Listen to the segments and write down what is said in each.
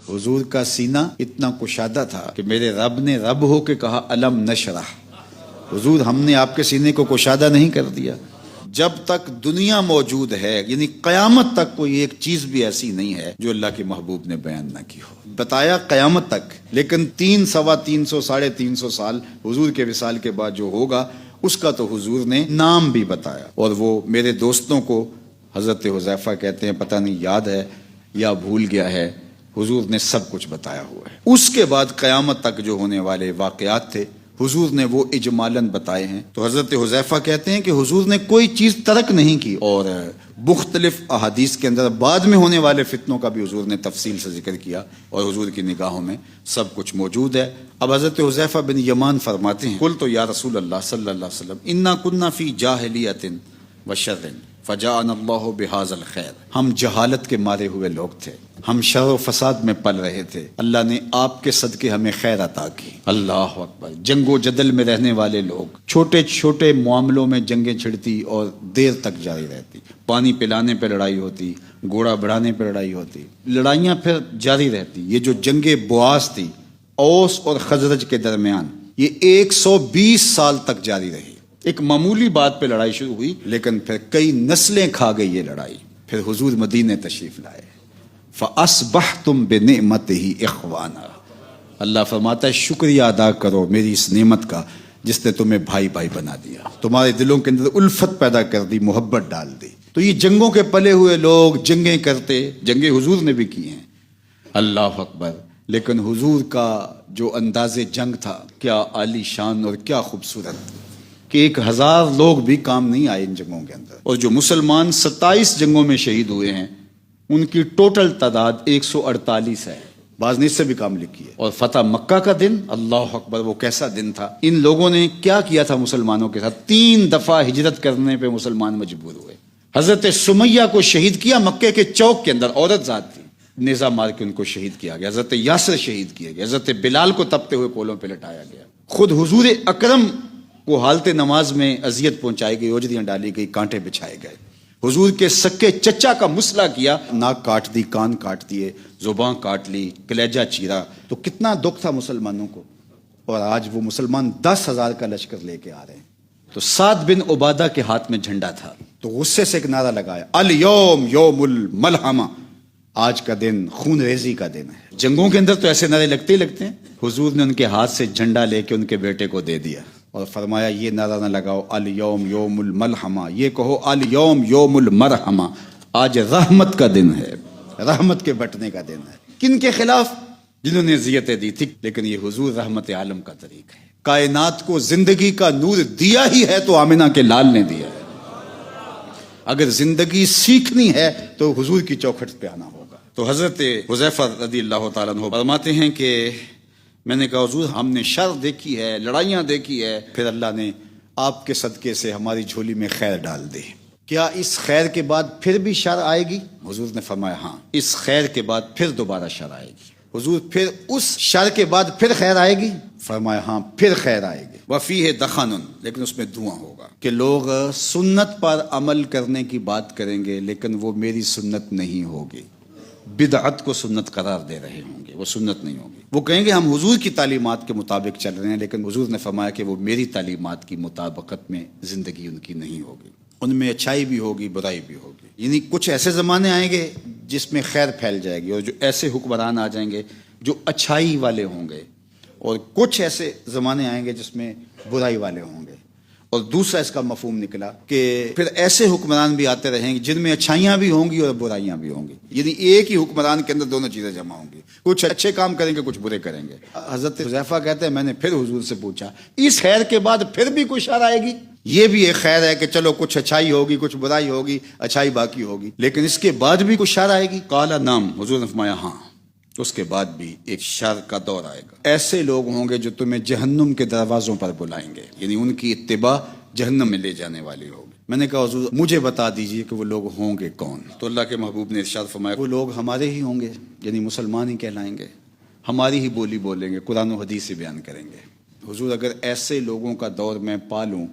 حضور کا سینہ اتنا کشادہ تھا کہ میرے رب نے رب ہو کے کہا الم نشرح، حضور ہم نے آپ کے سینے کو کشادہ نہیں کر دیا؟ جب تک دنیا موجود ہے، یعنی قیامت تک کوئی ایک چیز بھی ایسی نہیں ہے جو اللہ کے محبوب نے بیان نہ کی ہو۔ بتایا قیامت تک، لیکن 300 ساڑھے 300 سال حضور کے وصال کے بعد جو ہوگا اس کا تو حضور نے نام بھی بتایا، اور وہ میرے دوستوں کو حضرت حذیفہ کہتے ہیں پتہ نہیں یاد ہے یا بھول گیا ہے، حضور نے سب کچھ بتایا ہوا ہے۔ اس کے بعد قیامت تک جو ہونے والے واقعات تھے حضور نے وہ اجمالاً بتائے ہیں۔ تو حضرت حذیفہ کہتے ہیں کہ حضور نے کوئی چیز ترک نہیں کی، اور مختلف احادیث کے اندر بعد میں ہونے والے فتنوں کا بھی حضور نے تفصیل سے ذکر کیا، اور حضور کی نگاہوں میں سب کچھ موجود ہے۔ اب حضرت حذیفہ بن یمان فرماتے ہیں قلت یا رسول اللہ صلی اللہ علیہ وسلم انا کنا فی جاہلیۃ وشر فجاءنا اللہ بہذا الخیر، ہم جہالت کے مارے ہوئے لوگ تھے، ہم شر و فساد میں پل رہے تھے، اللہ نے آپ کے صدقے ہمیں خیر عطا کی۔ اللہ اکبر۔ جنگ و جدل میں رہنے والے لوگ، چھوٹے چھوٹے معاملوں میں جنگیں چھڑتی اور دیر تک جاری رہتی، پانی پلانے پہ لڑائی ہوتی، گھوڑا بڑھانے پہ لڑائی ہوتی، لڑائیاں پھر جاری رہتی۔ یہ جو جنگ بواس تھی اوس اور خزرج کے درمیان، یہ 120 سال تک جاری رہی۔ ایک معمولی بات پہ لڑائی شروع ہوئی، لیکن پھر کئی نسلیں کھا گئی یہ لڑائی۔ پھر حضور مدینہ تشریف لائے، فَأَصْبَحْتُمْ بِنِعْمَتِهِ إِخْوَانًا، اللہ فرماتا ہے شکریہ ادا کرو میری اس نعمت کا جس نے تمہیں بھائی بھائی بنا دیا، تمہارے دلوں کے اندر الفت پیدا کر دی، محبت ڈال دی۔ تو یہ جنگوں کے پلے ہوئے لوگ جنگیں کرتے، جنگیں حضور نے بھی کی ہیں، اللہ اکبر، لیکن حضور کا جو انداز جنگ تھا کیا عالی شان اور کیا خوبصورت کہ 1000 لوگ بھی کام نہیں آئے ان جنگوں کے اندر۔ اور جو مسلمان 27 جنگوں میں شہید ہوئے ہیں ان کی ٹوٹل تعداد 148 ہے، بعض نے اس سے بھی کام لکھی ہے۔ اور فتح مکہ کا دن، اللہ اکبر، وہ کیسا دن تھا! ان لوگوں نے کیا کیا تھا مسلمانوں کے ساتھ؟ 3 دفعہ ہجرت کرنے پہ مسلمان مجبور ہوئے۔ حضرت سمیہ کو شہید کیا مکے کے چوک کے اندر، عورت ذات تھی، نیزہ مار کے ان کو شہید کیا گیا۔ حضرت یاسر شہید کیا گیا، حضرت بلال کو تپتے ہوئے کولوں پہ لٹایا گیا، خود حضور اکرم کو حالت نماز میں اذیت پہنچائی گئی، اوجریاں ڈالی گئی، کانٹے بچھائے گئے۔ حضور کے سکے چچا کا مسئلہ کیا، ناک کاٹ دی، کان کاٹ دیے، زبان کاٹ لی، کلیجہ چیرا۔ تو کتنا دکھ تھا مسلمانوں کو، اور آج وہ مسلمان 10,000 کا لشکر لے کے آ رہے ہیں۔ تو سعد بن عبادہ کے ہاتھ میں جھنڈا تھا، تو غصے سے ایک نعرہ لگایا الیوم یوم الملحمہ، آج کا دن خون ریزی کا دن ہے۔ جنگوں کے اندر تو ایسے نعرے لگتے ہی لگتے ہیں۔ حضور نے ان کے ہاتھ سے جھنڈا لے کے ان کے بیٹے کو دے دیا اور فرمایا یہ نعرہ نہ لگاؤ الیوم یوم الملحمہ، یہ کہو الیوم یوم المرحمہ، آج رحمت کا دن ہے، رحمت کے بٹنے کا دن ہے۔ کن کے خلاف؟ جنہوں نے اذیتیں دی تھی، لیکن یہ حضور رحمت عالم کا طریق ہے۔ کائنات کو زندگی کا نور دیا ہی ہے تو آمنہ کے لال نے دیا ہے۔ اگر زندگی سیکھنی ہے تو حضور کی چوکھٹ پہ آنا ہوگا۔ تو حضرت حذیفہ رضی اللہ تعالیٰ عنہ فرماتے ہیں کہ میں نے کہا حضور ہم نے شر دیکھی ہے، لڑائیاں دیکھی ہے، پھر اللہ نے آپ کے صدقے سے ہماری جھولی میں خیر ڈال دی، کیا اس خیر کے بعد پھر بھی شر آئے گی؟ حضور نے فرمایا ہاں، اس خیر کے بعد پھر دوبارہ شر آئے گی۔ حضور پھر اس شر کے بعد پھر خیر آئے گی؟ فرمایا ہاں پھر خیر آئے گی۔ وفیہ دخن، لیکن اس میں دھواں ہوگا، کہ لوگ سنت پر عمل کرنے کی بات کریں گے لیکن وہ میری سنت نہیں ہوگی، بدعت کو سنت قرار دے رہے ہوں گے، وہ سنت نہیں ہوگی۔ وہ کہیں گے ہم حضور کی تعلیمات کے مطابق چل رہے ہیں، لیکن حضور نے فرمایا کہ وہ میری تعلیمات کی مطابقت میں زندگی ان کی نہیں ہوگی، ان میں اچھائی بھی ہوگی برائی بھی ہوگی۔ یعنی کچھ ایسے زمانے آئیں گے جس میں خیر پھیل جائے گی، اور جو ایسے حکمران آ جائیں گے جو اچھائی والے ہوں گے، اور کچھ ایسے زمانے آئیں گے جس میں برائی والے ہوں گے۔ اور دوسرا اس کا مفہوم نکلا کہ پھر ایسے حکمران بھی آتے رہیں گے جن میں اچھائیاں بھی ہوں گی اور برائیاں بھی ہوں گی، یعنی ایک ہی حکمران کے اندر دونوں چیزیں جمع ہوں گی، کچھ اچھے کام کریں گے کچھ برے کریں گے۔ حضرت حذیفہ کہتے ہیں میں نے پھر حضور سے پوچھا اس خیر کے بعد پھر بھی کوئی شر آئے گی؟ یہ بھی ایک خیر ہے کہ چلو کچھ اچھائی ہوگی کچھ برائی ہوگی، اچھائی باقی ہوگی، لیکن اس کے بعد بھی کوئی شر آئے گی؟ قال نعم، حضور نے فرمایا ہاں، اس کے بعد بھی ایک شر کا دور آئے گا۔ ایسے لوگ ہوں گے جو تمہیں جہنم کے دروازوں پر بلائیں گے، یعنی ان کی اتباع جہنم میں لے جانے والی ہوگی۔ میں نے کہا حضور مجھے بتا دیجئے کہ وہ لوگ ہوں گے کون؟ تو اللہ کے محبوب نے ارشاد فرمایا وہ لوگ ہمارے ہی ہوں گے، یعنی مسلمان ہی کہلائیں گے، ہماری ہی بولی بولیں گے، قرآن و حدیث سے بیان کریں گے۔ حضور اگر ایسے لوگوں کا دور میں پالوں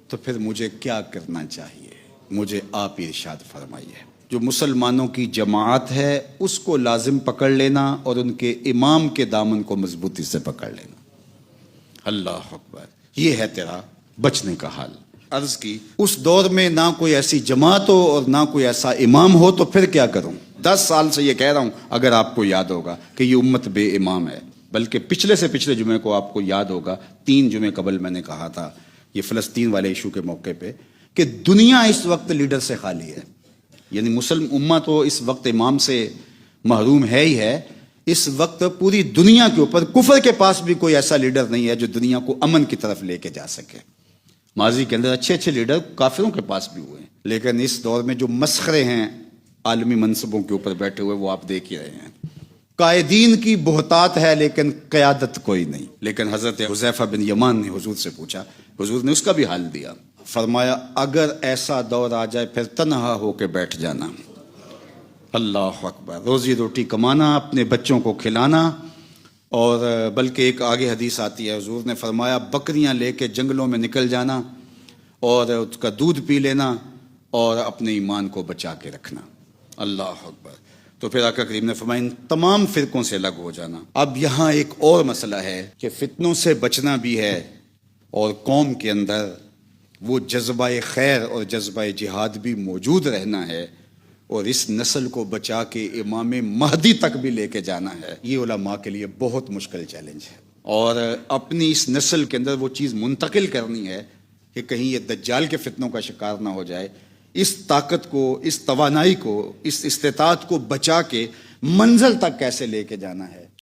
تو پھر مجھے کیا کرنا چاہیے؟ مجھے آپ ہی ارشاد فرمائیے۔ جو مسلمانوں کی جماعت ہے اس کو لازم پکڑ لینا اور ان کے امام کے دامن کو مضبوطی سے پکڑ لینا۔ اللہ اکبر، یہ ہے تیرا بچنے کا حال۔ عرض کی اس دور میں نہ کوئی ایسی جماعت ہو اور نہ کوئی ایسا امام ہو تو پھر کیا کروں؟ 10 سال سے یہ کہہ رہا ہوں، اگر آپ کو یاد ہوگا کہ یہ امت بے امام ہے، بلکہ پچھلے سے پچھلے جمعے کو آپ کو یاد ہوگا، 3 جمعے قبل میں نے کہا تھا یہ فلسطین والے ایشو کے موقع پہ کہ دنیا اس وقت لیڈر سے خالی ہے، یعنی مسلم امت تو اس وقت امام سے محروم ہے ہی ہے۔ اس وقت پوری دنیا کے اوپر کفر کے پاس بھی کوئی ایسا لیڈر نہیں ہے جو دنیا کو امن کی طرف لے کے جا سکے۔ ماضی کے اندر اچھے اچھے لیڈر کافروں کے پاس بھی ہوئے ہیں، لیکن اس دور میں جو مسخرے ہیں عالمی منصبوں کے اوپر بیٹھے ہوئے وہ آپ دیکھ ہی رہے ہیں۔ قائدین کی بہتات ہے لیکن قیادت کوئی نہیں۔ لیکن حضرت حذیفہ بن یمان نے حضور سے پوچھا، حضور نے اس کا بھی حال دیا، فرمایا اگر ایسا دور آ جائے پھر تنہا ہو کے بیٹھ جانا۔ اللہ اکبر، روزی روٹی کمانا، اپنے بچوں کو کھلانا، اور بلکہ ایک آگے حدیث آتی ہے، حضور نے فرمایا بکریاں لے کے جنگلوں میں نکل جانا اور اس کا دودھ پی لینا اور اپنے ایمان کو بچا کے رکھنا۔ اللہ اکبر۔ تو پھر آقا کریم نے فرمایا ان تمام فرقوں سے الگ ہو جانا۔ اب یہاں ایک اور مسئلہ ہے کہ فتنوں سے بچنا بھی ہے اور قوم کے اندر وہ جذبہ خیر اور جذبہ جہاد بھی موجود رہنا ہے، اور اس نسل کو بچا کے امام مہدی تک بھی لے کے جانا ہے۔ یہ علماء کے لیے بہت مشکل چیلنج ہے، اور اپنی اس نسل کے اندر وہ چیز منتقل کرنی ہے کہ کہیں یہ دجال کے فتنوں کا شکار نہ ہو جائے۔ اس طاقت کو، اس توانائی کو، اس استطاعت کو بچا کے منزل تک کیسے لے کے جانا ہے،